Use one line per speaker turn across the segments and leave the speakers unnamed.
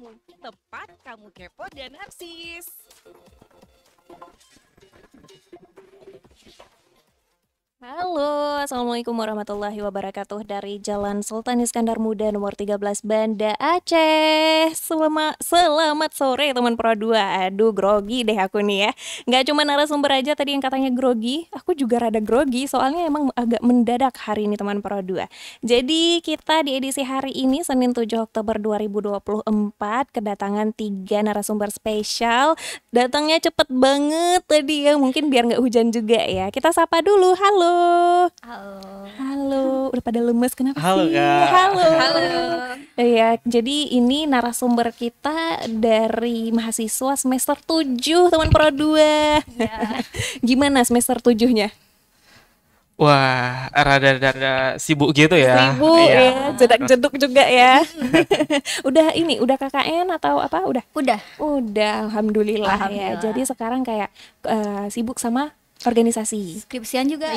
mungkin tempat kamu kepo dan narsis. Halo, Assalamualaikum warahmatullahi wabarakatuh. Dari Jalan Sultan Iskandar Muda nomor 13 Banda Aceh. Selamat sore teman Pro 2. Aduh, grogi deh aku nih ya. Nggak cuma narasumber aja tadi yang katanya grogi, aku juga rada grogi soalnya emang agak mendadak hari ini teman Pro 2. Jadi kita di edisi hari ini Senin 7 Oktober 2024 kedatangan 3 narasumber spesial. Datangnya cepet banget tadi ya, mungkin biar nggak hujan juga ya. Kita sapa dulu. Halo. Halo. Udah pada lemes kenapa
Halo,
sih?
Kak.
Halo. Ya, jadi ini narasumber kita dari mahasiswa semester 7 teman Pro 2.
Ya.
Gimana semester 7-nya?
Wah, rada-rada sibuk gitu ya.
Sibuk
Iya.
ya, jedak-jeduk juga ya. Udah KKN atau apa? Udah, alhamdulillah ya.
Alhamdulillah.
Jadi sekarang kayak sibuk sama organisasi.
Skripsian juga.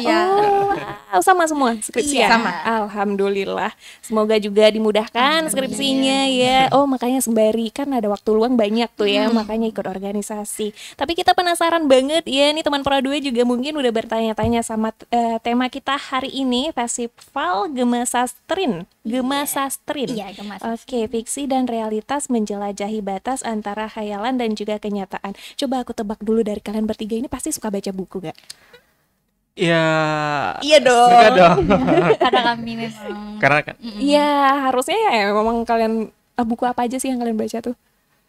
Oh, sama semua skripsian.
Iya, sama.
Alhamdulillah. Semoga juga dimudahkan skripsinya ya. Oh, makanya sembari kan ada waktu luang banyak tuh ya, makanya ikut organisasi. Tapi kita penasaran banget ya, nih teman Pro 2 juga mungkin udah bertanya-tanya sama tema kita hari ini, Festival Gema Sastrin. Gema Sastrin.
Iya, Gema
Oke, fiksi dan realitas menjelajahi batas antara khayalan dan juga kenyataan. Coba aku tebak dulu dari kalian bertiga ini pasti suka baca buku gak?
Ya.
Iya dong.
Suka dong.
Karena kami memang
Karena kan
Iya, harusnya ya memang kalian buku apa aja sih yang kalian baca tuh?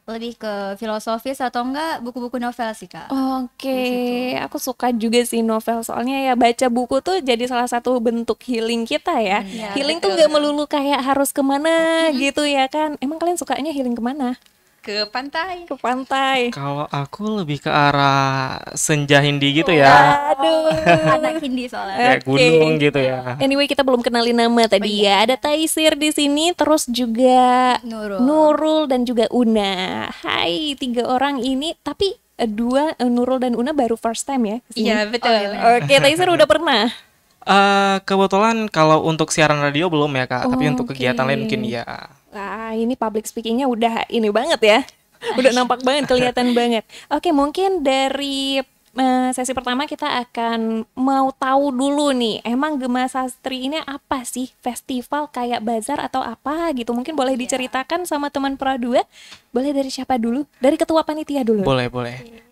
lebih ke filosofis atau enggak buku-buku novel sih, Kak.
Oke, aku suka juga sih novel, soalnya ya baca buku tuh jadi salah satu bentuk healing kita ya.
Iya,
Healing tuh nggak melulu kayak harus kemana gitu ya kan. Emang kalian sukanya healing kemana?
Ke pantai.
Ke pantai.
kalau aku lebih ke arah senja Hindi gitu ya.
Aduh.
Anak Hindi soalnya.
Kayak gunung gitu ya.
Anyway, kita belum kenalin nama tadi ya. Ada Taisir di sini, terus juga Nurul dan juga Una. Hai, 3 orang ini, tapi 2 Nurul dan Una baru first time ya kesini?
Iya, betul.
Oke, Taisir udah pernah.
Kebetulan kalau untuk siaran radio belum ya, Kak. Tapi untuk
Oke.
kegiatan lain mungkin ya.
Wah, ini public speakingnya udah ini banget ya. Udah nampak banget, kelihatan banget. Oke, mungkin dari sesi pertama kita akan mau tahu dulu nih, emang Gema Sastri ini apa sih? Festival kayak bazar atau apa gitu? Mungkin boleh diceritakan sama teman Pro 2. Boleh dari siapa dulu? Dari ketua panitia dulu.
Boleh.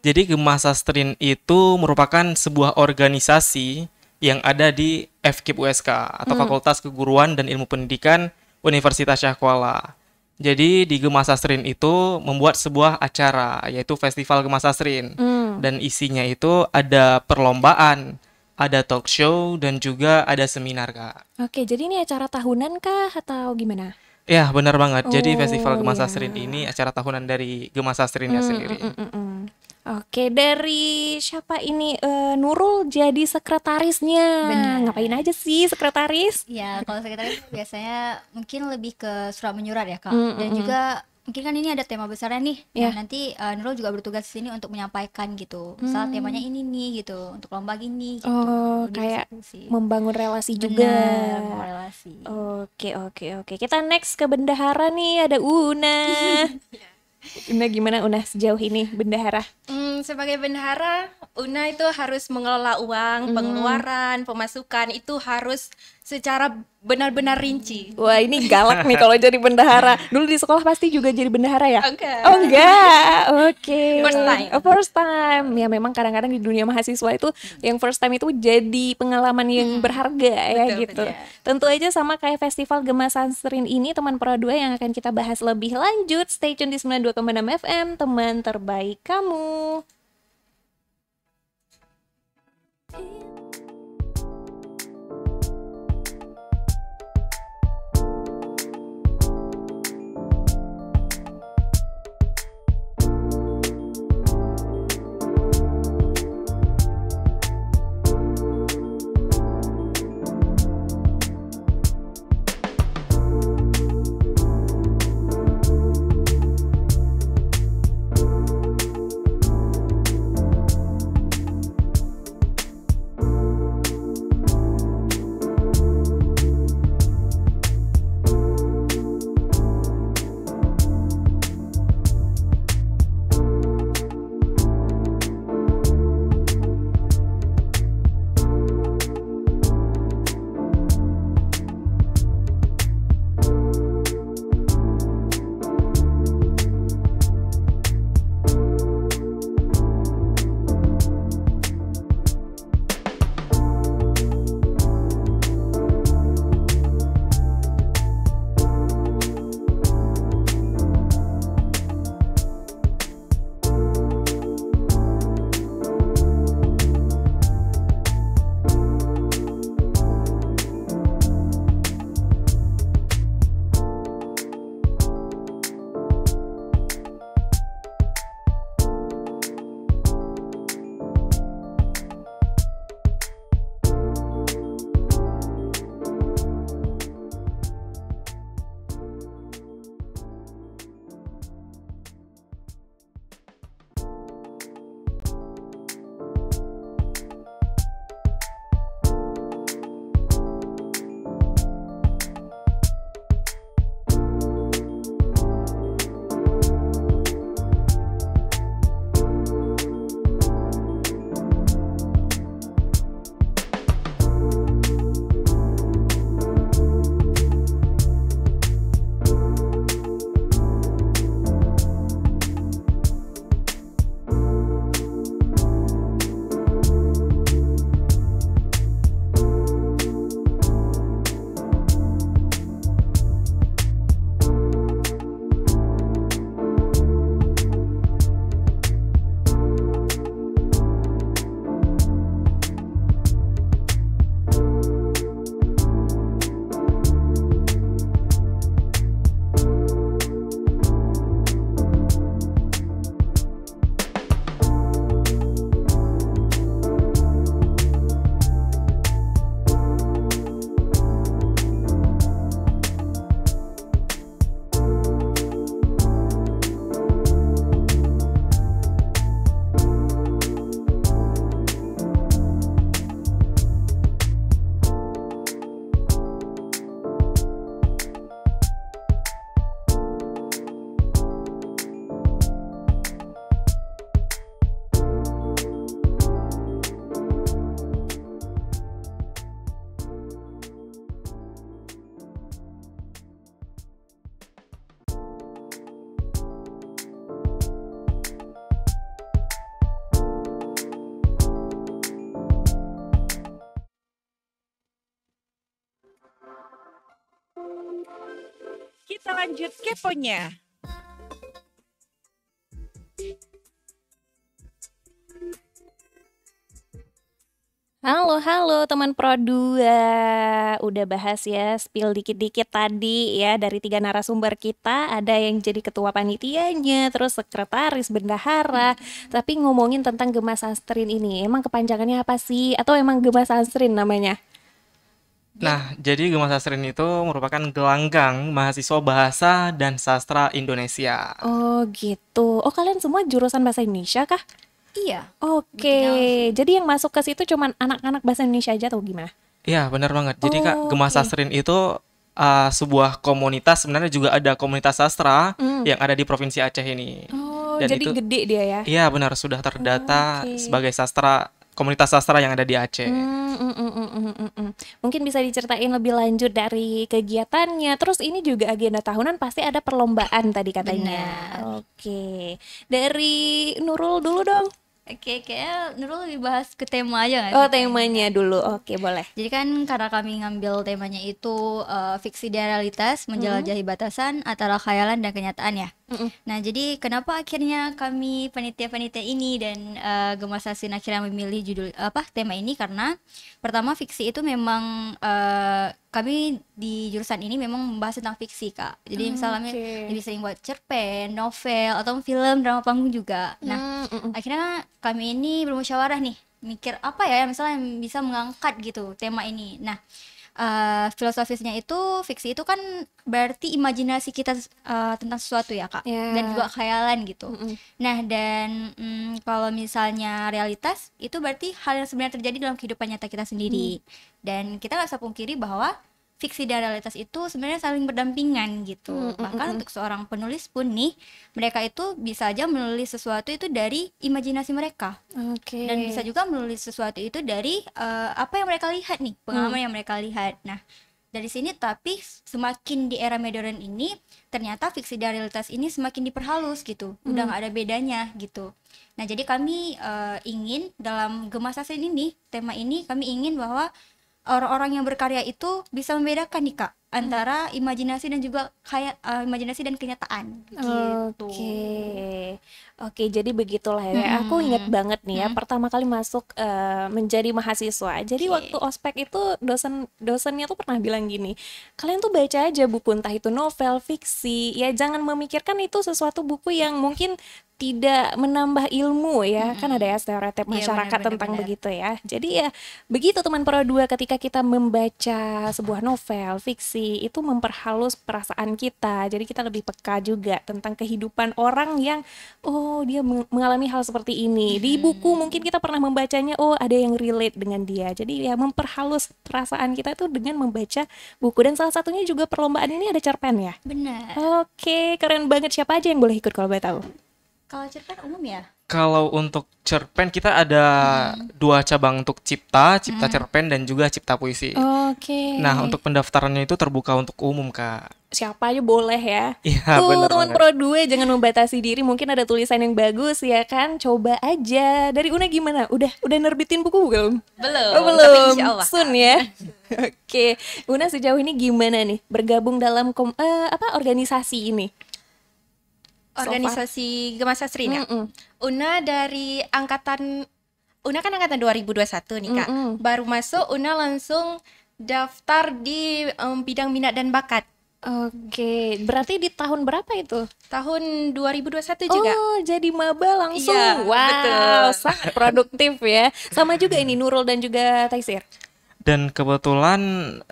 Jadi Gema Sastrin itu merupakan sebuah organisasi yang ada di FKIP USK atau Fakultas Keguruan dan Ilmu Pendidikan Universitas Syah Kuala. Jadi di Gema Sastrin itu membuat sebuah acara yaitu Festival Gema Sastrin. Dan isinya itu ada perlombaan, ada talk show dan juga ada seminar, Kak.
Oke, jadi ini acara tahunan kah atau gimana?
Ya, benar banget. Jadi
Oh,
Festival Gema
iya.
Sastrin ini acara tahunan dari Gema Sastrinnya sendiri.
Oke, dari siapa ini? Nurul jadi sekretarisnya.
Benar.
Ngapain aja sih sekretaris?
Ya, kalau sekretaris biasanya mungkin lebih ke surat menyurat ya, Kak. Dan juga mungkin kan ini ada tema besarnya nih.
Iya.
Nah, nanti Nurul juga bertugas di sini untuk menyampaikan gitu. Misal temanya ini nih gitu, untuk lomba gini gitu.
Oh,
Lebih ke
kayak
situ sih.
membangun relasi juga.
Benar, relasi.
Oke. Kita next ke bendahara nih, ada Una. Una gimana Una sejauh ini bendahara?
Sebagai bendahara, Una itu harus mengelola uang, pengeluaran, pemasukan itu harus secara benar-benar rinci.
Wah, ini galak nih kalau jadi bendahara. Dulu di sekolah pasti juga jadi bendahara ya?
Enggak.
Oh enggak, oke.
First time.
First time. Ya memang kadang-kadang di dunia mahasiswa itu yang first time itu jadi pengalaman yang berharga ya
Betul,
gitu.
betul.
Tentu aja sama kayak Festival Gema Sastrin ini teman Pro 2 yang akan kita bahas lebih lanjut. Stay tune di 92,6 FM, teman terbaik kamu.
Kita lanjut keponya.
Halo teman Pro 2. Udah bahas ya, spill dikit-dikit tadi ya dari 3 narasumber kita. Ada yang jadi ketua panitianya, terus sekretaris, bendahara. Tapi ngomongin tentang Gema Sastrin ini, emang kepanjangannya apa sih? Atau emang Gema Sastrin namanya?
Nah, jadi Gema Sastrin itu merupakan gelanggang mahasiswa bahasa dan sastra Indonesia.
Oh gitu. Oh kalian semua jurusan bahasa Indonesia kah?
Iya.
Oke, jadi yang masuk ke situ cuman anak-anak bahasa Indonesia aja atau gimana?
Iya, benar banget. Jadi Kak, Gema
Oke.
Sastrin itu sebuah komunitas, sebenarnya juga ada komunitas sastra yang ada di Provinsi Aceh ini.
Oh,
Dan
jadi
itu
gede dia ya?
iya benar sudah terdata
Oke.
sebagai komunitas sastra yang ada di Aceh.
Mungkin bisa diceritain lebih lanjut dari kegiatannya. Terus ini juga agenda tahunan pasti ada perlombaan tadi katanya. Oke, dari Nurul dulu dong.
Oke, kayaknya Nurul lebih bahas ke tema aja nggak
Oh,
sih?
temanya dulu. Oke, boleh.
Jadi kan karena kami ngambil temanya itu fiksi dan realitas, menjelajahi batasan antara khayalan dan kenyataan ya. Nah, jadi kenapa akhirnya kami panitia-panitia ini dan Gema Sastrin akhirnya memilih tema ini karena pertama fiksi itu memang kami di jurusan ini memang membahas tentang fiksi, Kak. Jadi misalnya
Oke.
lebih sering buat cerpen, novel atau film, drama panggung juga. Nah, akhirnya kami ini bermusyawarah nih mikir apa ya misalnya yang bisa mengangkat gitu tema ini. Nah, filosofisnya itu fiksi itu kan berarti imajinasi kita tentang sesuatu ya Kak,
Ya.
dan juga khayalan gitu. Nah, dan kalau misalnya realitas itu berarti hal yang sebenarnya terjadi dalam kehidupan nyata kita sendiri. Dan kita nggak bisa pungkiri bahwa fiksi dan realitas itu sebenarnya saling berdampingan gitu. Bahkan untuk seorang penulis pun nih, mereka itu bisa aja menulis sesuatu itu dari imajinasi mereka.
Oke.
Dan bisa juga menulis sesuatu itu dari apa yang mereka lihat nih, pengalaman yang mereka lihat. Nah, dari sini tapi semakin di era modern ini ternyata fiksi dan realitas ini semakin diperhalus gitu. Udah nggak ada bedanya gitu. Nah, jadi kami ingin dalam Gema Sastrin ini, tema ini kami ingin bahwa orang-orang yang berkarya itu bisa membedakan nih Kak antara imajinasi dan juga imajinasi dan kenyataan gitu.
Oke, jadi begitulah ya. Aku ingat banget nih ya, pertama kali masuk menjadi mahasiswa. Jadi waktu ospek itu dosennya tuh pernah bilang gini, kalian tuh baca aja buku entah itu novel, fiksi, ya jangan memikirkan itu sesuatu buku yang mungkin tidak menambah ilmu ya. Kan ada ya stereotip
Iya,
masyarakat
benar,
tentang
benar.
begitu ya. Jadi ya begitu teman Pro 2, ketika kita membaca sebuah novel, fiksi, itu memperhalus perasaan kita. Jadi kita lebih peka juga tentang kehidupan orang yang oh dia mengalami hal seperti ini. Di buku mungkin kita pernah membacanya, oh ada yang relate dengan dia. Jadi ya memperhalus perasaan kita itu dengan membaca buku. Dan salah satunya juga perlombaan ini ada cerpen ya.
Benar.
Oke, keren banget. Siapa aja yang boleh ikut kalau boleh tahu?
Kalau cerpen umum ya?
Kalau untuk cerpen kita ada 2 cabang untuk cipta cerpen dan juga cipta puisi.
Oke.
Nah, untuk pendaftarannya itu terbuka untuk umum, Kak.
Siapa aja boleh ya.
Iya,
Tuh,
benar
teman
banget.
Pro 2 jangan membatasi diri, mungkin ada tulisan yang bagus ya kan. Coba aja. Dari Una gimana? Udah nerbitin buku belum?
Belum,
Oh,
tapi
belum.
insya Allah.
Soon ya. Oke. Una sejauh ini gimana nih bergabung dalam organisasi ini?
Organisasi Gema Sastrin ya. Una kan angkatan 2021 nih Kak. Baru masuk Una langsung daftar di bidang minat dan bakat.
Oke, berarti di tahun berapa itu?
Tahun 2021 juga.
Oh, jadi maba langsung.
Iya,
Wow,
betul.
sangat produktif ya. Sama juga ini Nurul dan juga Taisir.
Dan kebetulan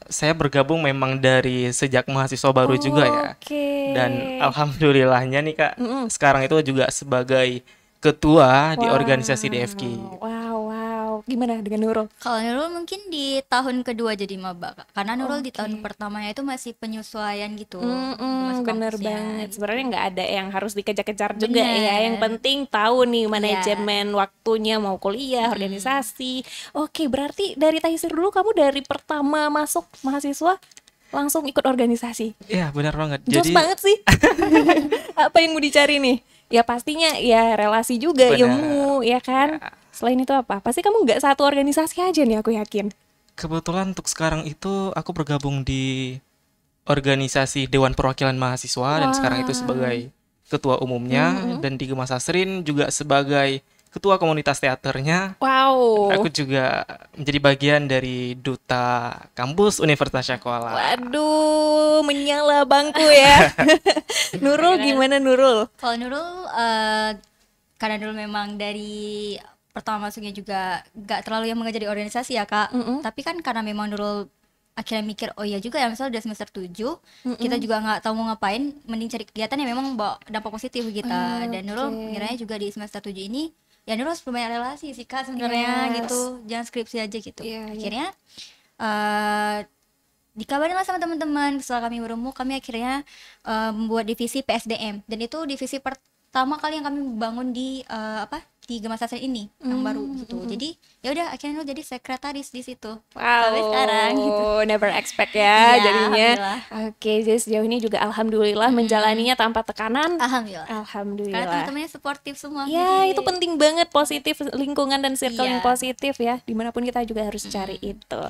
saya bergabung memang dari sejak mahasiswa baru juga ya.
Oke.
Dan alhamdulillahnya nih Kak, sekarang itu juga sebagai ketua di organisasi DFQ.
Wow. Gimana dengan Nurul?
Kalau Nurul mungkin di tahun kedua jadi maba Kak. Karena Nurul di tahun pertamanya itu masih penyesuaian gitu. masuk
Bener
kampusnya.
banget. Sebenarnya nggak ada yang harus dikejar-kejar juga
Bener.
ya. Yang penting tahu nih manajemen waktunya mau kuliah, organisasi. Oke, berarti dari Taisir dulu, kamu dari pertama masuk mahasiswa langsung ikut organisasi.
Iya, benar banget.
Jos
Jadi
banget sih. Apa yang mau dicari nih? Ya pastinya ya relasi juga,
Benar.
ilmu ya kan. Selain itu apa? Pasti kamu nggak satu organisasi aja nih, aku yakin.
kebetulan untuk sekarang itu aku bergabung di organisasi Dewan Perwakilan Mahasiswa dan sekarang itu sebagai ketua umumnya, dan di Gema Sasrin juga sebagai ketua komunitas teaternya.
Wow.
Aku juga menjadi bagian dari duta kampus Universitas Syahkuala.
Waduh, menyala bangku ya. Nurul gimana Nurul?
Kalau Nurul, karena Nurul memang dari pertama masuknya juga gak terlalu yang mengajar di organisasi ya kak. Tapi kan karena memang Nurul akhirnya mikir, oh iya juga ya, misalnya udah semester 7 kita juga nggak tahu mau ngapain, mending cari kegiatan yang memang bawa dampak positif kita. Dan Nurul ngiranya juga di semester 7 ini ya Nurul harus berbanyak relasi sih kak sebenarnya gitu, jangan skripsi aja gitu. Akhirnya dikabarin lah sama teman-teman setelah kami bertemu, kami akhirnya membuat divisi PSDM, dan itu divisi pertama kali yang kami bangun di di Gema Sasrin ini yang baru gitu. Jadi ya udah akhirnya Nurul jadi sekretaris di situ. Sampai sekarang gitu.
Never expect ya
Iya,
jadinya.
alhamdulillah.
Oke, jadi sejauh ini juga alhamdulillah menjalaninya tanpa tekanan.
Alhamdulillah. Karena
Alhamdulillah.
teman-temannya suportif semua.
Ya,
Jadi,
itu penting banget, positif lingkungan dan circle yang
Iya.
positif ya. Dimanapun kita juga harus cari itu.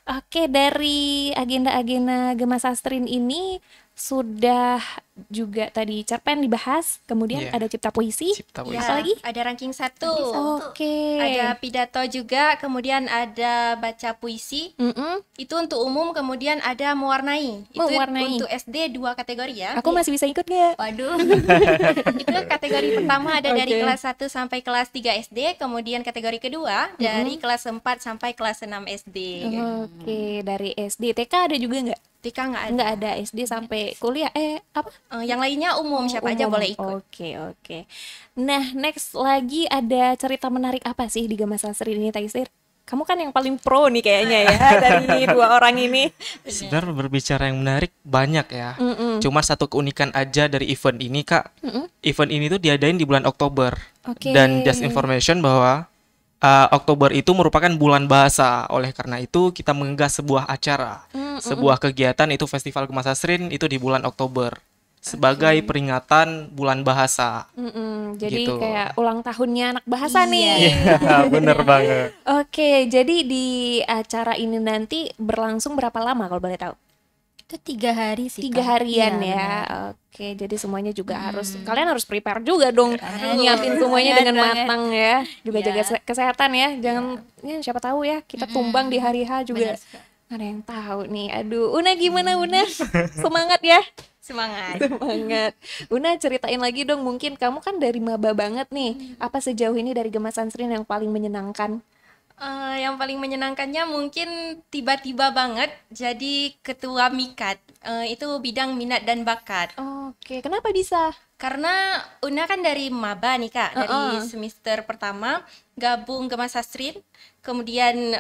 Oke, dari agenda-agenda Gema Sastrin ini sudah juga tadi cerpen dibahas, kemudian
Iya.
ada cipta puisi.
Cipta puisi.
Apa lagi?
Ada ranking 1.
Oke.
Ada pidato juga, kemudian ada baca puisi.
Mm-mm.
Itu untuk umum, kemudian ada mewarnai. Itu
Mewarnai.
untuk SD 2 kategori ya.
Aku masih bisa ikut nggak?
waduh.
Itu kategori pertama ada dari
Oke.
kelas 1 sampai kelas 3 SD, kemudian kategori kedua dari kelas 4 sampai kelas 6 SD.
Oke, dari SD. TK ada juga nggak?
TK nggak ada.
Nggak ada, SD sampai kuliah. Apa?
Yang lainnya umum, siapa aja
Umum.
boleh ikut.
Oke. Nah, next lagi ada cerita menarik apa sih di Gema Sastri ini, Taisir? Kamu kan yang paling pro nih kayaknya ya dari dua orang ini.
Sebenarnya berbicara yang menarik banyak ya. Cuma satu keunikan aja dari event ini Kak. Event ini tuh diadain di bulan Oktober.
Oke.
Dan just information bahwa Oktober itu merupakan bulan bahasa. Oleh karena itu kita menggagas sebuah acara, sebuah kegiatan, itu Festival Gema Sasrin itu di bulan Oktober sebagai peringatan bulan bahasa.
Jadi
Gitu.
kayak ulang tahunnya anak bahasa nih.
Iya, bener banget.
Oke, jadi di acara ini nanti berlangsung berapa lama kalau boleh tahu?
Itu 3 hari sih
3
Kak.
harian
Iya,
ya.
benar.
Oke, jadi semuanya juga kalian harus prepare juga dong. Nyiapin semuanya dengan matang ya. Juga
Iya.
jaga kesehatan ya. Jangan ya siapa tahu ya kita tumbang di hari H juga.
Benar, Kak.
Ada yang tahu nih. Aduh, Una gimana Una? Semangat ya.
Semangat.
Semangat. Una ceritain lagi dong, mungkin kamu kan dari maba banget nih. Apa sejauh ini dari Gema Sastrin yang paling menyenangkan?
Yang paling menyenangkannya mungkin tiba-tiba banget jadi ketua MIKAT. Itu bidang minat dan bakat.
Oke, kenapa bisa?
Karena Una kan dari maba nih Kak, dari semester pertama gabung Gema Sastrin, kemudian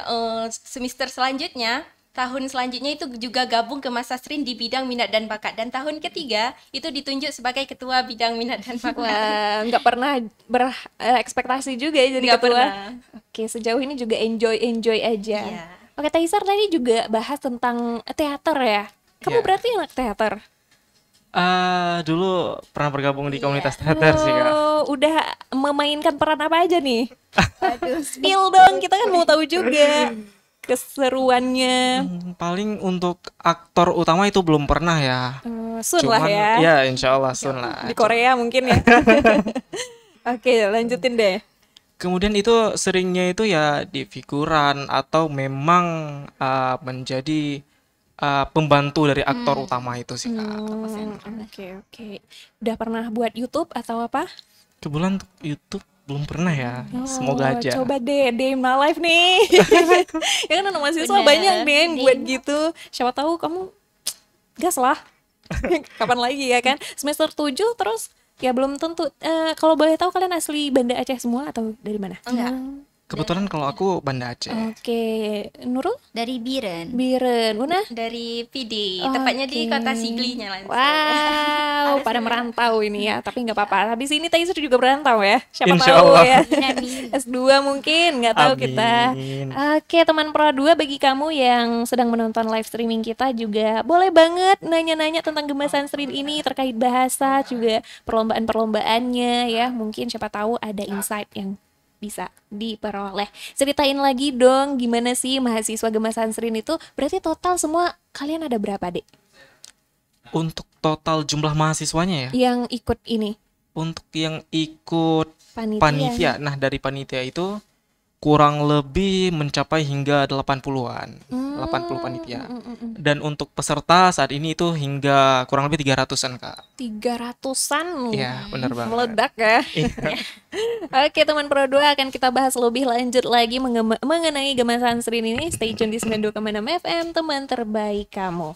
semester selanjutnya, tahun selanjutnya itu juga gabung Gema Sastrin di bidang minat dan bakat, dan tahun ketiga itu ditunjuk sebagai ketua bidang minat dan bakat.
Wah, nggak pernah berekspektasi juga ya jadi
Nggak
ketua.
pernah.
Oke, sejauh ini juga enjoy aja.
Iya.
Oke, Taisar tadi juga bahas tentang teater ya. Kamu
Iya.
berarti anak teater?
Dulu pernah bergabung di komunitas teater sih Kak.
Oh, udah memainkan peran apa aja nih? Spill dong, kita kan mau tahu juga keseruannya.
Paling untuk aktor utama itu belum pernah ya.
Sun lah
Cuman
ya.
ya insya Allah Sun lah.
Di Korea mungkin ya. Oke, lanjutin deh.
Kemudian itu seringnya itu ya di figuran atau memang menjadi pembantu dari aktor utama itu sih Kak.
Oke. Udah pernah buat YouTube atau apa?
Kebetulan untuk YouTube belum pernah ya. Semoga aja.
Coba deh, Day in My Life nih. Ya kan anak mahasiswa
Bener.
banyak nih yang buat gitu. Siapa tahu kamu gas lah. Kapan lagi ya kan? Semester 7 terus ya belum tentu. Kalau boleh tahu kalian asli Banda Aceh semua atau dari mana?
Enggak.
Kebetulan kalau aku Banda Aceh.
Oke, Nurul?
Dari Biren.
Biren, Una?
Dari PD, tepatnya di
Oke.
kota Siglinya langsung.
Wow, pada merantau ini ya. Tapi nggak apa-apa. Habis ini Taisir juga berantau ya. Siapa
Insya
tahu
Allah.
ya.
Amin.
S2 mungkin, nggak tahu kita.
Amin.
Oke, teman Pro 2, bagi kamu yang sedang menonton live streaming kita juga boleh banget nanya-nanya tentang Gema Sastrin ini terkait bahasa, juga perlombaan-perlombaannya ya. Mungkin siapa tahu ada insight yang bisa diperoleh. Ceritain lagi dong gimana sih mahasiswa Gema Sastrin itu. Berarti total semua kalian ada berapa, Dek?
Untuk total jumlah mahasiswanya ya,
yang ikut ini
untuk yang ikut
panitia?
panitia. Nah, dari panitia itu kurang lebih mencapai hingga 80-an. 80 panitia. Dan untuk peserta saat ini itu hingga kurang lebih 300-an, Kak.
300-an.
Iya, benar banget.
Meledak ya.
Iya.
Oke, teman Pro 2 akan kita bahas lebih lanjut lagi mengenai Gemasan Srin ini. Stay tune di 92,6 FM, teman terbaik kamu.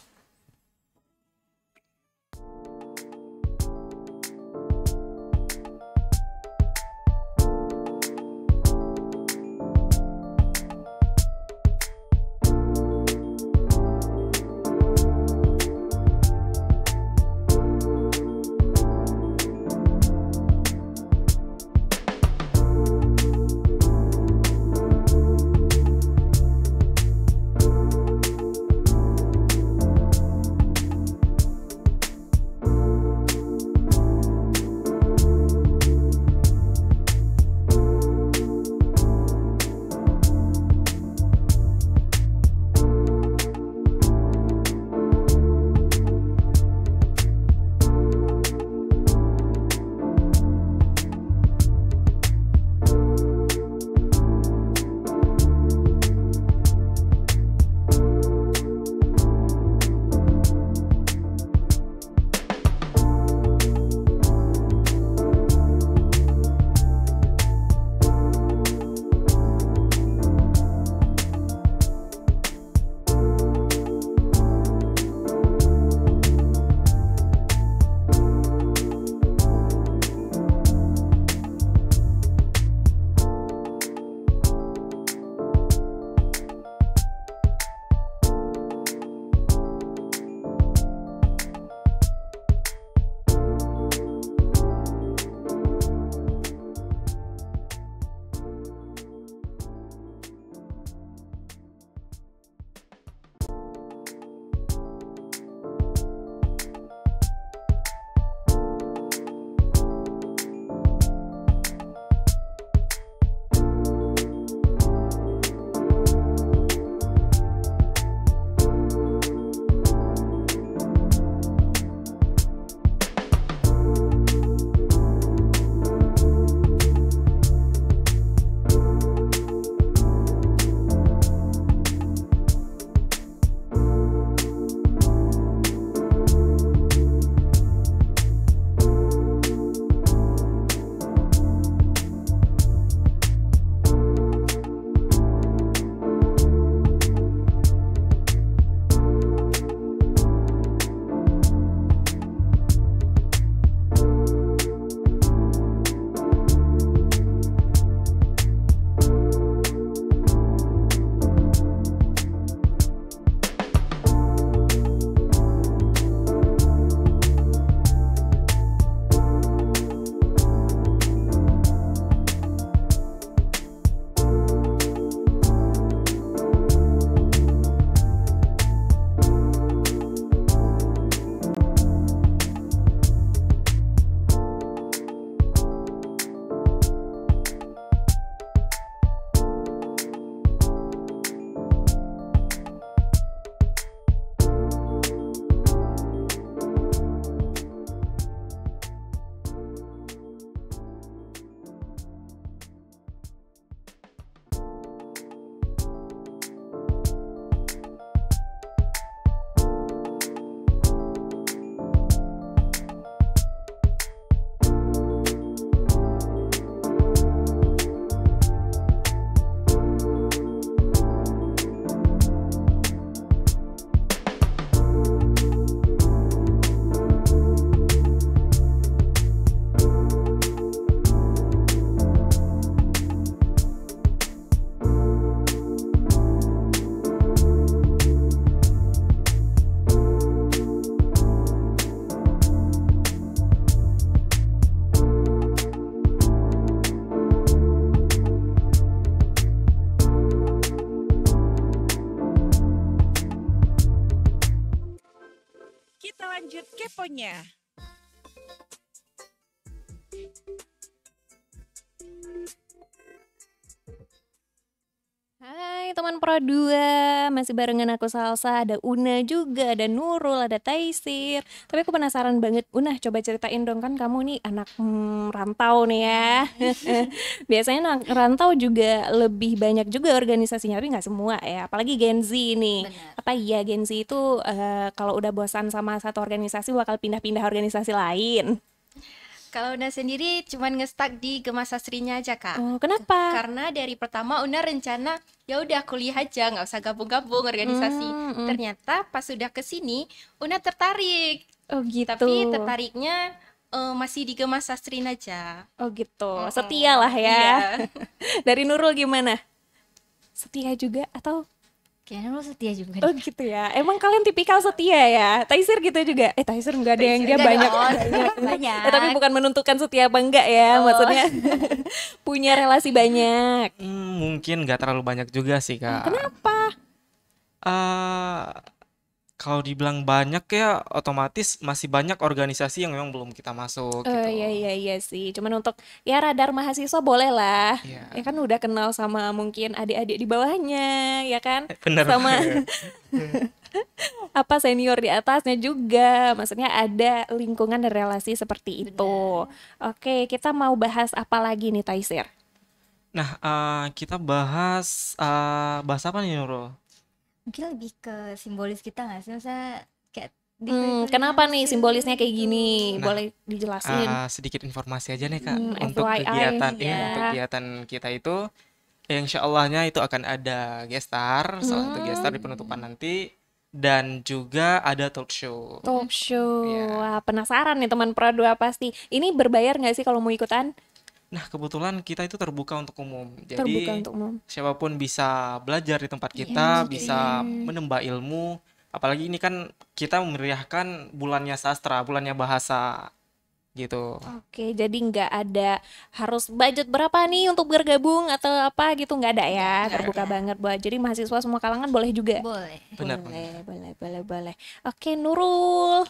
lanjut keponya.
Hai teman Pro 2, masih barengan aku Salsa, ada Una juga, ada Nurul, ada Taisir. Tapi aku penasaran banget, Una coba ceritain dong, kan kamu nih anak rantau nih ya. Biasanya anak rantau juga lebih banyak juga organisasinya, tapi nggak semua ya. Apalagi Gen Z nih.
Benar.
Apa iya Gen Z itu kalau udah bosan sama satu organisasi bakal pindah-pindah organisasi lain?
Kalau Una sendiri cuman ngestak di Gema Sastrinya aja, Kak.
Oh, kenapa?
Karena dari pertama Una rencana ya udah kuliah aja, nggak usah gabung-gabung organisasi. Ternyata pas sudah ke sini Una tertarik.
Oh gitu.
Tapi tertariknya masih di Gema Sastrin aja.
Oh gitu, setia lah ya.
Iya.
Dari Nurul gimana? Setia juga atau?
Kayaknya lu setia juga.
Oh gitu ya. Emang kalian tipikal setia ya? Taisir gitu juga? Taisir enggak ada yang dia banyak.
Banyak.
Tapi bukan menentukan setia apa enggak ya, maksudnya punya relasi banyak.
Mungkin nggak terlalu banyak juga sih, Kak.
Kenapa?
Eh, Kalau dibilang banyak ya otomatis masih banyak organisasi yang memang belum kita masuk
Oh
gitu.
iya sih. Cuman untuk ya radar mahasiswa boleh lah.
Iya.
Ya kan udah kenal sama mungkin adik-adik di bawahnya, ya kan?
Bener
Sama
banget.
apa senior di atasnya juga. Maksudnya ada lingkungan dan relasi seperti itu. Oke, kita mau bahas apa lagi nih Taisir?
Nah, kita bahas apa nih, Nurul?
Mungkin lebih ke simbolis kita nggak sih? Maksudnya kayak di
Kenapa nih simbolisnya kayak gini?
Nah,
Boleh dijelasin?
Sedikit informasi aja nih, Kak, untuk
FYI
kegiatan
ya.
untuk kegiatan kita itu, insya Allahnya itu akan ada gestar, salah satu gestar di penutupan nanti, dan juga ada talk show.
Talk show.
Iya.
Wah, penasaran nih teman Pro 2 pasti. Ini berbayar nggak sih kalau mau ikutan?
Nah, kebetulan kita itu terbuka untuk umum.
Terbuka
Jadi,
untuk umum.
siapapun bisa belajar di tempat kita, bisa menambah ilmu. Apalagi ini kan kita memeriahkan bulannya sastra, bulannya bahasa gitu.
Oke, jadi nggak ada harus budget berapa nih untuk bergabung atau apa gitu, nggak ada ya. Terbuka banget buat. Jadi mahasiswa semua kalangan boleh juga.
boleh.
Benar.
Boleh. Oke, Nurul.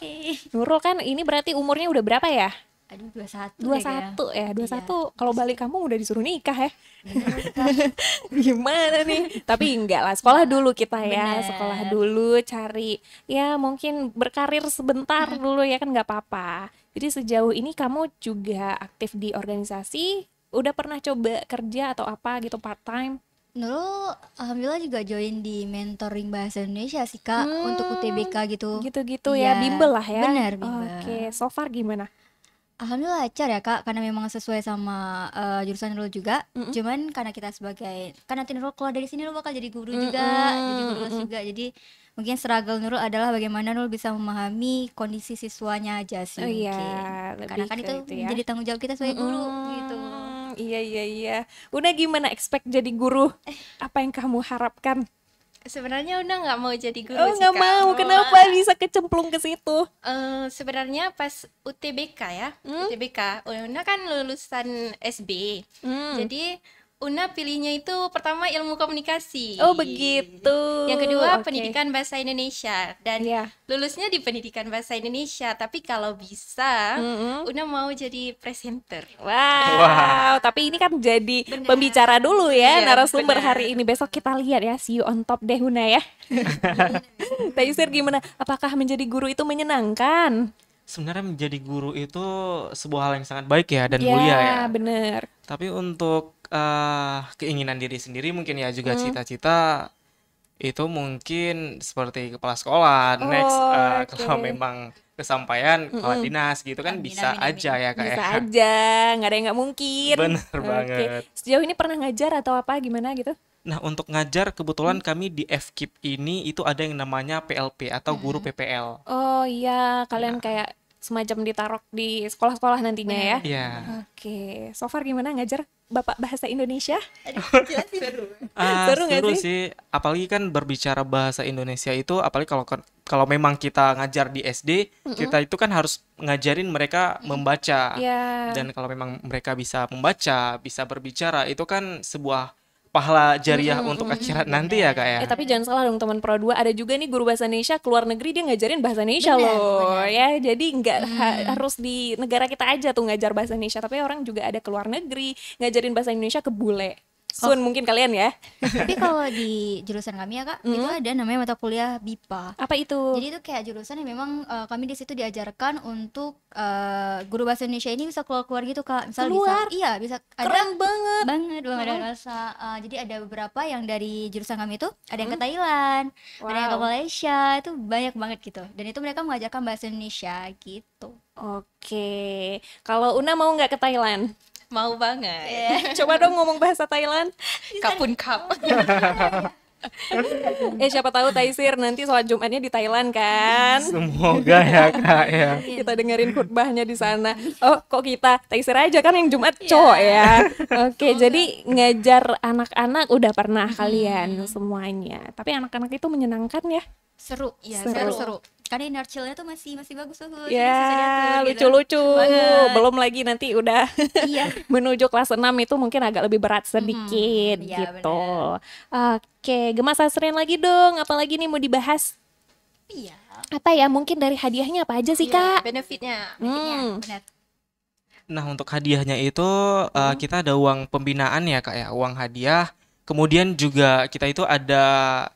Nurul kan ini berarti umurnya udah berapa ya?
Aduh, 21 deh
21 ya, 21. Kalau balik kamu udah disuruh nikah ya.
kayaknya.
Gimana nih? Tapi enggak lah, sekolah dulu kita ya.
Bener.
Sekolah dulu, cari ya mungkin berkarir sebentar dulu ya kan nggak apa-apa. Jadi sejauh ini kamu juga aktif di organisasi, udah pernah coba kerja atau apa gitu part time?
Nurul alhamdulillah juga join di mentoring bahasa Indonesia sih Kak, untuk UTBK gitu.
Gitu-gitu ya,
Iya,
bimbel lah ya.
benar, bimbel.
Oke, so far gimana?
Alhamdulillah lancar ya Kak, karena memang sesuai sama jurusan Nurul juga. Cuman karena kita sebagai, kan nanti Nurul keluar dari sini Nurul bakal jadi guru juga, jadi guru les juga. Jadi mungkin struggle Nurul adalah bagaimana Nurul bisa memahami kondisi siswanya aja sih
Oh iya,
mungkin.
lebih
Karena kan
ke
itu
itu ya.
menjadi tanggung jawab kita sebagai guru gitu.
Iya. Udah gimana expect jadi guru? Apa yang kamu harapkan?
Sebenarnya Una nggak mau jadi guru
Oh
sih,
nggak
Kak.
mau, kenapa bisa kecemplung ke situ?
Sebenarnya pas UTBK ya, UTBK, Una kan lulusan SB. Jadi Una pilihnya itu pertama ilmu komunikasi.
Oh begitu.
Yang kedua
Oke.
pendidikan bahasa Indonesia, dan
Iya.
lulusnya di pendidikan bahasa Indonesia. Tapi kalau bisa, Una mau jadi presenter.
Wow, tapi ini kan jadi pembicara dulu ya,
Iya,
narasumber
benar.
hari ini. Besok kita lihat ya, see you on top deh Huna ya. Taisir gimana? Apakah menjadi guru itu menyenangkan?
Sebenarnya menjadi guru itu sebuah hal yang sangat baik ya dan
Ya,
mulia ya.
bener.
Tapi untuk keinginan diri sendiri mungkin ya juga cita-cita itu mungkin seperti kepala sekolah, next
Oh,
kalau
oke.
memang kesampaian kepala dinas gitu kan
Amin,
bisa
amin,
aja ya Kak
Bisa
ya.
aja, nggak ada yang nggak mungkin.
Bener
Oke.
banget.
Sejauh ini pernah ngajar atau apa gimana gitu?
Nah, untuk ngajar kebetulan kami di FKIP ini itu ada yang namanya PLP atau guru PPL.
Oh iya, kalian kayak semacam ditaruh di sekolah-sekolah nantinya ya.
Iya.
Oke, so far gimana ngajar Bapak Bahasa Indonesia? Seru nggak
Seru
sih?
sih, apalagi kan berbicara bahasa Indonesia itu, apalagi kalau memang kita ngajar di SD, kita itu kan harus ngajarin mereka membaca.
Ya.
Dan kalau memang mereka bisa membaca, bisa berbicara, itu kan sebuah pahala jariah untuk akhirat nanti ya Kak ya.
Tapi jangan salah dong teman Pro 2, ada juga nih guru bahasa Indonesia keluar negeri dia ngajarin bahasa Indonesia
Benar,
loh ya. Jadi nggak harus di negara kita aja tuh ngajar bahasa Indonesia, tapi orang juga ada keluar negeri ngajarin bahasa Indonesia ke bule. Soon mungkin kalian ya.
Tapi kalau di jurusan kami ya Kak, itu ada namanya mata kuliah BIPA.
Apa itu?
Jadi itu kayak jurusan yang memang kami di situ diajarkan untuk guru bahasa Indonesia ini bisa keluar gitu Kak. Misal
Keluar?
bisa ada
Keren banget.
banget ada rasa. Jadi ada beberapa yang dari jurusan kami itu ada yang ke Thailand, ada yang ke
Wow.
Malaysia, itu banyak banget gitu. Dan itu mereka mengajarkan bahasa Indonesia gitu.
Oke, kalau Una mau nggak ke Thailand?
Mau banget.
Coba dong ngomong bahasa Thailand.
Kapun kap.
Siapa tahu Taisir nanti sholat Jumatnya di Thailand kan?
Semoga ya Kak ya.
Kita dengerin khutbahnya di sana. Oh, kok kita Taisir aja kan yang Jumat cowok ya. Oke, jadi ngajar anak-anak udah pernah kalian semuanya. Tapi anak-anak itu menyenangkan ya.
Seru,
Seru.
seru. Karena inner chill-nya tuh masih bagus tuh.
Ya,
jadi susah diatur gitu.
lucu-lucu.
Banget.
Belum lagi nanti udah
Iya.
menuju kelas 6 itu mungkin agak lebih berat sedikit
Iya,
gitu. Oke, Gemas Sastrin lagi dong. Apalagi nih mau dibahas?
Iya.
Apa ya? Mungkin dari hadiahnya apa aja sih, Kak?
Benefitnya.
Benar.
Nah, untuk hadiahnya itu kita ada uang pembinaan ya Kak ya, uang hadiah. Kemudian juga kita itu ada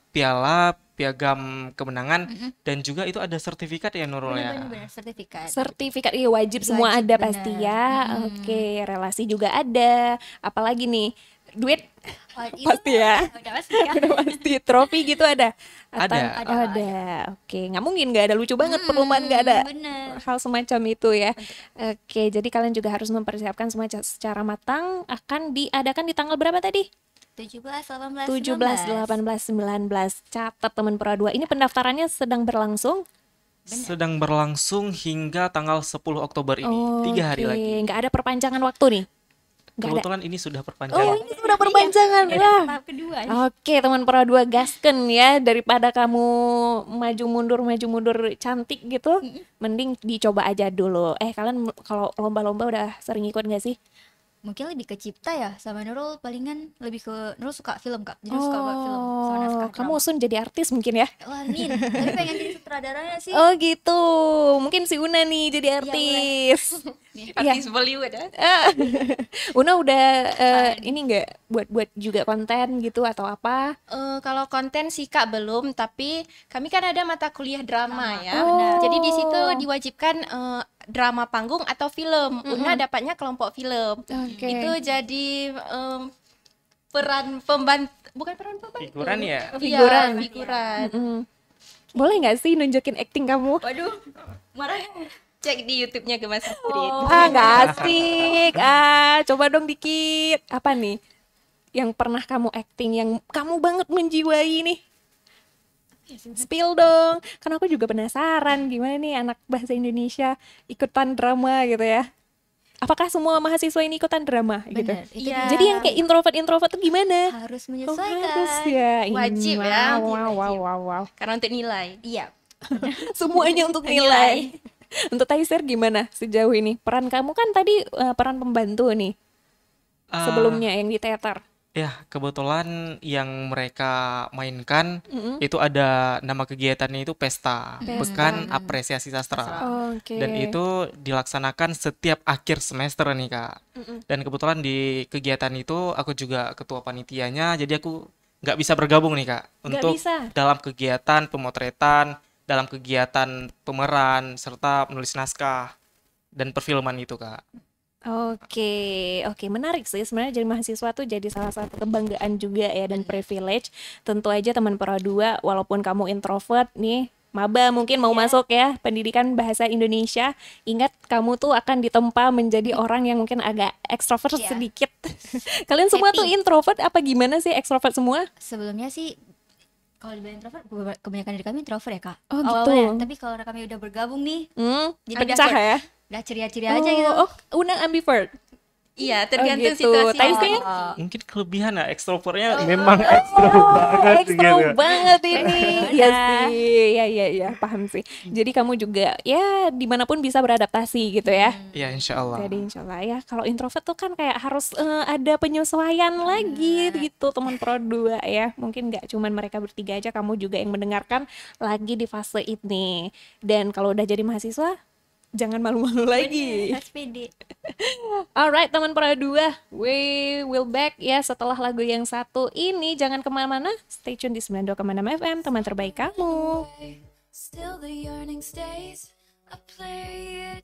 piagam kemenangan dan juga itu ada sertifikat ya Nurul ya.
Benar sertifikat.
Sertifikat iya wajib semua
Wajib,
ada
bener.
pasti ya. Oke, relasi juga ada. Apalagi nih? Duit
Oh, itu
pasti ya.
udah pasti ya.
Udah pasti. Trofi gitu ada.
Ada.
Oh, ada. Oke, nggak mungkin nggak ada, lucu banget perlombaan nggak ada.
Bener.
Hal semacam itu ya. Oke, jadi kalian juga harus mempersiapkan semua secara matang. Akan diadakan di tanggal berapa tadi?
17, 18,
17, 18, 19. Catat teman Pro 2. Ini pendaftarannya sedang berlangsung.
Sedang berlangsung hingga tanggal 10 Oktober ini. 3 hari
Oke,
lagi.
nggak ada perpanjangan waktu nih. Nggak ada.
Kebetulan ini sudah
Oh,
perpanjangan.
ini sudah perpanjangan. Wah.
Tahap kedua.
Oke, teman Pro 2 gasken ya, daripada kamu maju mundur cantik gitu, mending dicoba aja dulu. Kalian kalau lomba-lomba udah sering ikut nggak sih?
Mungkin lebih ke Cipta ya, sama Nurul palingan lebih ke Nurul suka film Kak. Jadi suka buat film sama naskah
Kamu
drama.
Sun jadi artis mungkin ya?
Wah, Min, tapi pengen jadi sutradaranya sih.
Oh gitu, mungkin si Una nih jadi artis.
Artis Bollywood ya.
Una udah ini nggak buat juga konten gitu atau apa?
Kalau konten sih Kak belum, tapi kami kan ada mata kuliah drama ya.
Oh.
Jadi di situ diwajibkan drama panggung atau film. Una dapatnya kelompok film.
Oke.
Itu jadi peran pembantu, bukan peran pembantu.
Figuran ya?
Iya,
Figuran.
figuran.
Boleh nggak sih nunjukin acting kamu?
Waduh, marah. Cek di YouTube-nya Gemas Sastrin.
Nggak asik. Coba dong dikit. Apa nih yang pernah kamu acting yang kamu banget menjiwai nih? Spill dong. Kan aku juga penasaran gimana nih anak bahasa Indonesia ikutan drama gitu ya. Apakah semua mahasiswa ini ikutan drama gitu?
Bener, itu
Iya.
Jadi yang kayak introvert tuh gimana?
harus
Oh,
menyesuaikan.
harus ya.
Wajib ya.
Wow.
Karena untuk nilai.
Iya.
Semuanya untuk nilai. Untuk Taisir gimana sejauh ini? Peran kamu kan tadi peran pembantu nih sebelumnya yang di teater.
Ya, kebetulan yang mereka mainkan itu ada nama kegiatannya itu Pesta, Pekan Apresiasi Sastra.
Oke.
Dan itu dilaksanakan setiap akhir semester nih Kak. Dan kebetulan di kegiatan itu aku juga ketua panitianya, jadi aku nggak bisa bergabung nih Kak untuk
bisa?
dalam kegiatan pemotretan, dalam kegiatan pemeran serta menulis naskah dan perfilman itu Kak.
Oke, menarik sih sebenarnya jadi mahasiswa tuh jadi salah satu kebanggaan juga ya dan privilege. Tentu aja teman Pro 2 walaupun kamu introvert nih, maba mungkin mau masuk ya pendidikan bahasa Indonesia, ingat kamu tuh akan ditempa menjadi orang yang mungkin agak ekstrovert sedikit. Kalian semua tuh introvert apa gimana sih, ekstrovert semua?
Sebelumnya sih kalau dibilang introvert, kebanyakan dari kami introvert ya Kak.
Oh, gitu.
Awalnya. Tapi kalau kami udah bergabung nih, jadi
Pecah ya?
udah ceria-ceria aja gitu.
Una ambivert.
Iya, tergantung
gitu.
situasi.
Taisir?
Mungkin kelebihan ya ekstrovertnya memang ekstro banget
Ekstro
gitu.
banget ini. Iya sih, ya, paham sih. Jadi kamu juga ya dimanapun bisa beradaptasi gitu ya.
Ya insya Allah.
Jadi insya Allah ya. Kalau introvert tuh kan kayak harus ada penyesuaian lagi gitu teman Pro 2 ya. Mungkin nggak cuman mereka bertiga aja, kamu juga yang mendengarkan lagi di fase ini. Dan kalau udah jadi mahasiswa, jangan malu-malu lagi.
SPD.
Alright teman Pro 2, we will back ya setelah lagu yang satu ini. Jangan kemana-mana, stay tune di 92,6 FM, teman terbaik kamu.
Still the yearning stays. I play it.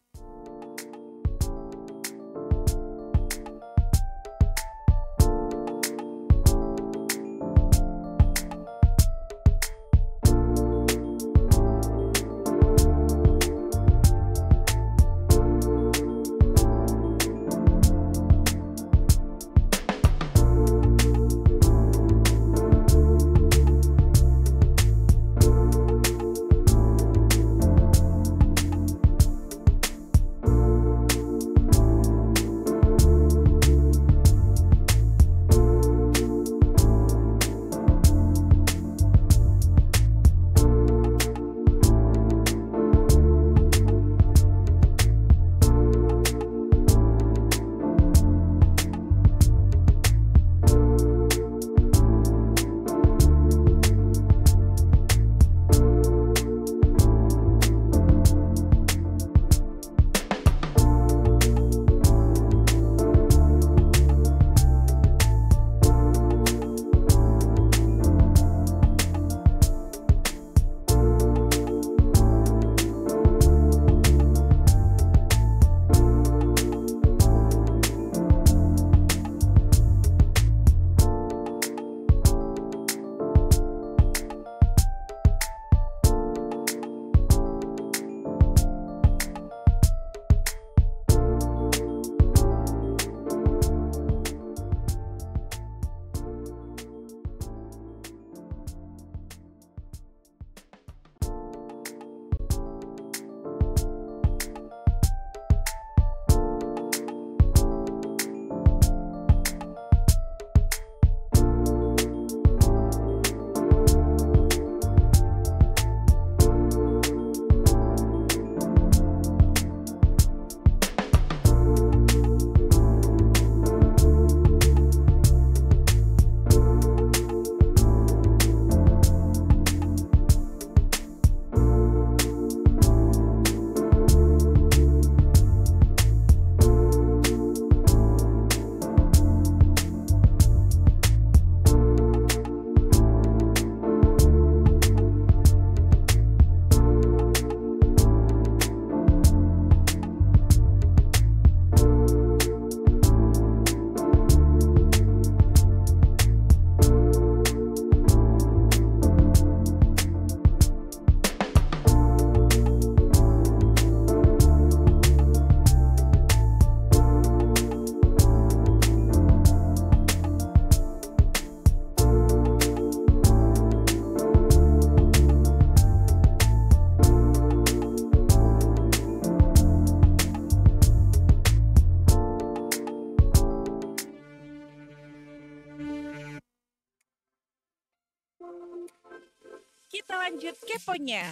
Kita lanjut keponya.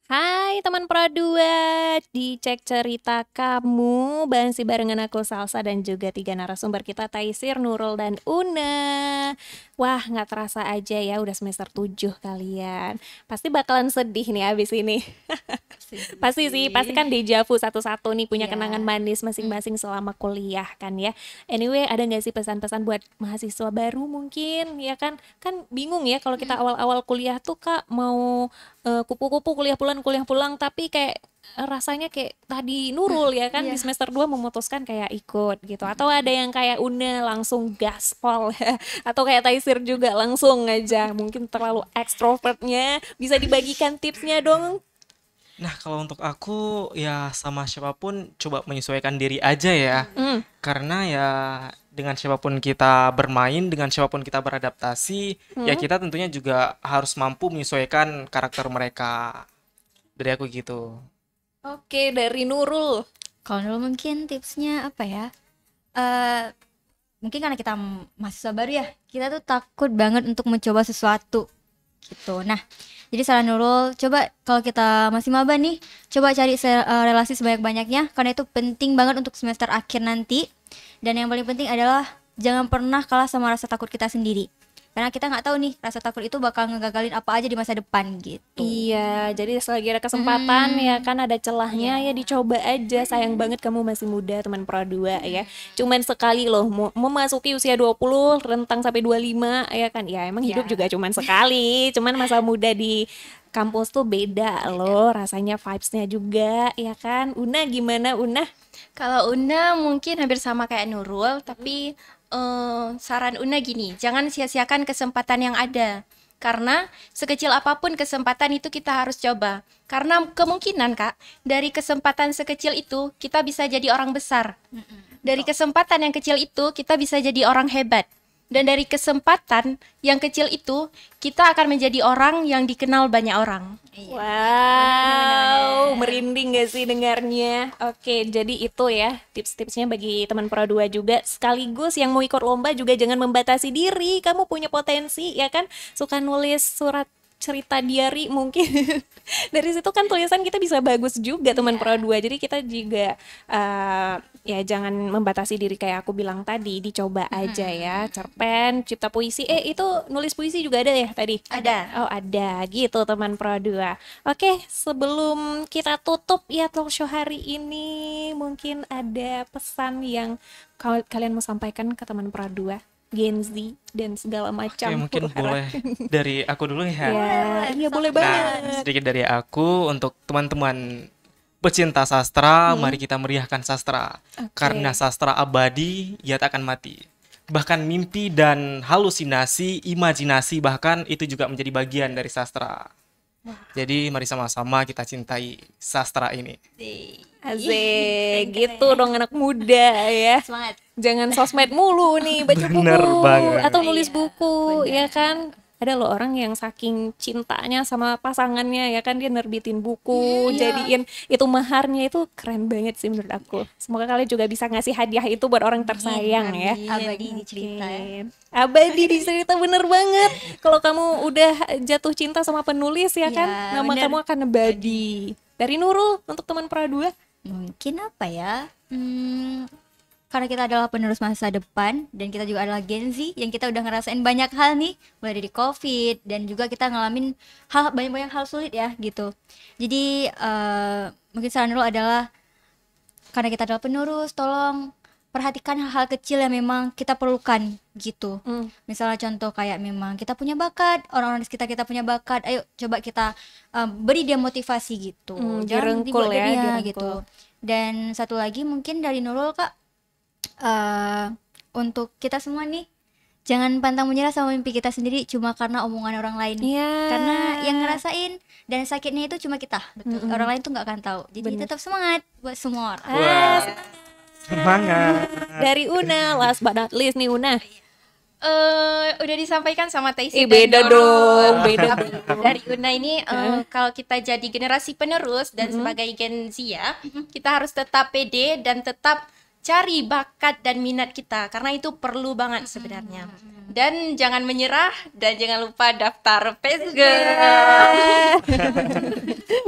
Hai teman Pro 2, dicek cerita kamu masih barengan aku Salsa dan juga 3 narasumber kita Taisir, Nurul, dan Una. Wah gak terasa aja ya udah semester 7 kalian. Pasti bakalan sedih nih abis ini. Pasti sih, pasti kan deja vu satu-satu nih punya kenangan manis masing-masing selama kuliah kan ya. Anyway, ada gak sih pesan-pesan buat mahasiswa baru mungkin ya kan? Kan bingung ya kalau kita awal-awal kuliah tuh Kak mau kupu-kupu kuliah pulang tapi kayak rasanya kayak tadi Nurul ya kan di semester 2 memutuskan kayak ikut gitu. Atau ada yang kayak Una langsung gaspol atau kayak Taisir juga langsung aja mungkin terlalu ekstrovertnya. Bisa dibagikan tipsnya dong?
Nah, kalau untuk aku ya sama siapapun coba menyesuaikan diri aja ya. Karena ya dengan siapapun kita bermain, dengan siapapun kita beradaptasi, ya kita tentunya juga harus mampu menyesuaikan karakter mereka. Dari aku gitu.
Oke, dari Nurul.
Kalau Nurul mungkin tipsnya apa ya? Mungkin karena kita mahasiswa baru ya, kita tuh takut banget untuk mencoba sesuatu gitu. Nah, jadi saran Nurul, coba kalau kita masih maba nih, coba cari relasi sebanyak-banyaknya karena itu penting banget untuk semester akhir nanti. Dan yang paling penting adalah jangan pernah kalah sama rasa takut kita sendiri. karena kita nggak tahu nih rasa takut itu bakal ngegagalin apa aja di masa depan gitu.
Iya, jadi selagi ada kesempatan ya kan ada celahnya ya dicoba aja. Sayang banget kamu masih muda teman Pro 2 ya. Cuman sekali loh memasuki usia 20 rentang sampai 25 ya kan. Ya emang hidup juga cuman sekali. Cuman masa muda di kampus tuh beda loh rasanya, vibes-nya juga ya kan. Una gimana Una?
Kalau Una mungkin hampir sama kayak Nurul, tapi saran Una gini, jangan sia-siakan kesempatan yang ada. Karena sekecil apapun kesempatan itu kita harus coba. Karena kemungkinan Kak, dari kesempatan sekecil itu kita bisa jadi orang besar. Dari kesempatan yang kecil itu kita bisa jadi orang hebat. Dan dari kesempatan yang kecil itu kita akan menjadi orang yang dikenal banyak orang.
Wow, merinding gak sih dengarnya? Oke, jadi itu ya tips-tipsnya bagi teman Pro 2 juga. Sekaligus yang mau ikut lomba juga jangan membatasi diri. Kamu punya potensi ya kan? Suka nulis surat cerita diary mungkin. Dari situ kan tulisan kita bisa bagus juga teman Pro 2. Jadi kita juga ya jangan membatasi diri kayak aku bilang tadi, dicoba aja ya. Cerpen, cipta puisi. Itu nulis puisi juga ada ya tadi?
Ada.
Oh, ada gitu teman Pro 2. Oke, sebelum kita tutup ya talk show hari ini, mungkin ada pesan yang kalian mau sampaikan ke teman Pro 2, Gen Z dan segala macam.
Oke, mungkin
huru-hara.
boleh dari aku dulu ya.
Iya boleh
Nah,
banget.
sedikit dari aku untuk teman-teman pecinta sastra, mari kita meriahkan sastra. Karena sastra abadi, ia tak akan mati. Bahkan mimpi dan halusinasi, imajinasi bahkan itu juga menjadi bagian dari sastra. Jadi mari sama-sama kita cintai sastra ini.
Asik, gitu dong anak muda ya.
Semangat.
Jangan sosmed mulu nih, baca
Bener
buku
banget.
atau nulis buku ya kan. Ada loh orang yang saking cintanya sama pasangannya ya kan dia nerbitin buku, jadiin itu maharnya, itu keren banget sih menurut aku. Semoga kalian juga bisa ngasih hadiah itu buat orang tersayang ya.
Abadi di cerita ya.
Abadi di cerita, bener banget. Kalau kamu udah jatuh cinta sama penulis ya kan,
Ya,
nama
bener.
kamu akan abadi. Dari Nurul untuk teman Pro 2.
Mungkin apa ya? Karena kita adalah penerus masa depan dan kita juga adalah Gen Z yang kita udah ngerasain banyak hal nih, mulai dari COVID dan juga kita ngalamin banyak hal sulit ya gitu. Jadi mungkin saran dulu adalah karena kita adalah penerus, tolong perhatikan hal-hal kecil yang memang kita perlukan gitu. Misalnya contoh kayak memang kita punya bakat, orang-orang di sekitar kita punya bakat, ayo coba kita beri dia motivasi gitu. Jangan
direngkul
dibuat
ya,
dia
direngkul.
gitu. Dan satu lagi mungkin dari Nurul Kak, untuk kita semua nih, jangan pantang menyerah sama mimpi kita sendiri cuma karena omongan orang lain.
Iya.
Karena yang ngerasain dan sakitnya itu cuma kita, betul. Orang lain tuh nggak akan tahu. Jadi tetap semangat buat semua orang.
Wah, semangat.
Dari Una, last but not least nih Una.
Udah disampaikan sama Taisi dan
Beda
Nurul.
dong, beda dong.
Dari Una ini kalau kita jadi generasi penerus dan sebagai Gen Z ya, kita harus tetap pede dan tetap cari bakat dan minat kita karena itu perlu banget sebenarnya. Dan jangan menyerah dan jangan lupa daftar Pesgirl.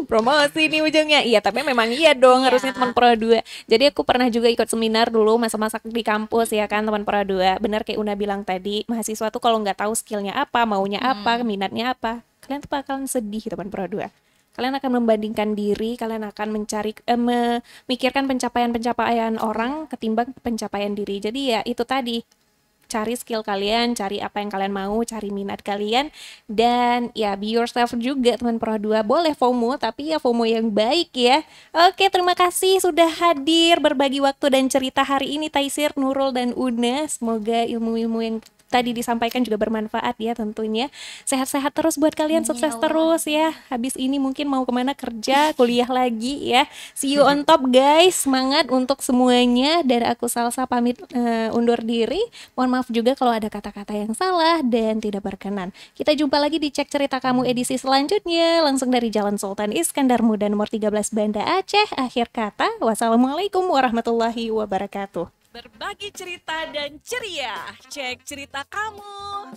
Promosi nih ujungnya. Iya, tapi memang iya dong harusnya teman Pro 2. Jadi aku pernah juga ikut seminar dulu masa-masa di kampus ya kan teman Pro 2. Benar kayak Una bilang tadi, mahasiswa tuh kalau nggak tahu skillnya apa, maunya apa, minatnya apa, kalian tuh bakalan sedih teman Pro 2. Kalian akan membandingkan diri, kalian akan mencari memikirkan pencapaian-pencapaian orang ketimbang pencapaian diri. Jadi ya itu tadi, cari skill kalian, cari apa yang kalian mau, cari minat kalian, dan ya be yourself juga teman Pro 2. Boleh FOMO, tapi ya FOMO yang baik ya. Oke, terima kasih sudah hadir berbagi waktu dan cerita hari ini Taisir, Nurul, dan Una. Semoga ilmu-ilmu yang tadi disampaikan juga bermanfaat ya tentunya. Sehat-sehat terus buat kalian, sukses terus ya. Habis ini mungkin mau kemana, kerja, kuliah lagi ya. See you on top guys, semangat untuk semuanya. Dari aku Salsa pamit undur diri. Mohon maaf juga kalau ada kata-kata yang salah dan tidak berkenan. Kita jumpa lagi di Cek Cerita Kamu edisi selanjutnya, langsung dari Jalan Sultan Iskandar Muda nomor 13 Banda Aceh. Akhir kata, wassalamualaikum warahmatullahi wabarakatuh.
Berbagi cerita dan ceria. Cek cerita kamu.